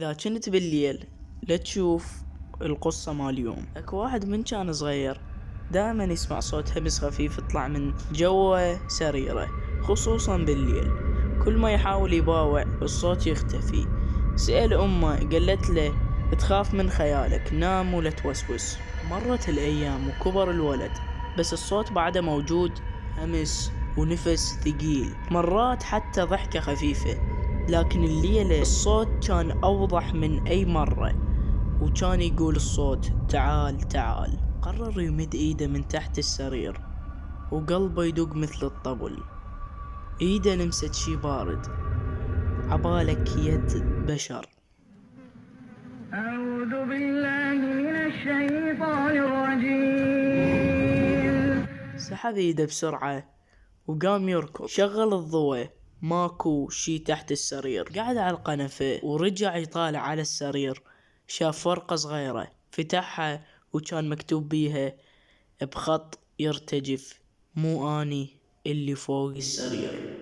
إذا كنت بالليل لا تشوف القصة مال اليوم. اكو واحد من كان صغير دائما يسمع صوت همس خفيف يطلع من جوا سريره خصوصا بالليل. كل ما يحاول يباوع الصوت يختفي. سأل امه قالت له تخاف من خيالك، نام ولا توسوس. مرت الايام وكبر الولد بس الصوت بعده موجود، همس ونفس ثقيل، مرات حتى ضحكة خفيفة. لكن الليلة الصوت كان أوضح من أي مرة، وكان يقول الصوت تعال تعال. قرر يمد ايده من تحت السرير وقلبه يدق مثل الطبل. ايده لمست شي بارد، عبالك يد بشر. أعوذ بالله من الشيطان الرجيم. سحب ايده بسرعة وقام يركض. شغل الضوء، ماكو شي تحت السرير. قعد على القنفة ورجع يطالع على السرير. شاف ورقة صغيرة، فتحها وكان مكتوب بيها بخط يرتجف: مو اني اللي فوق السرير.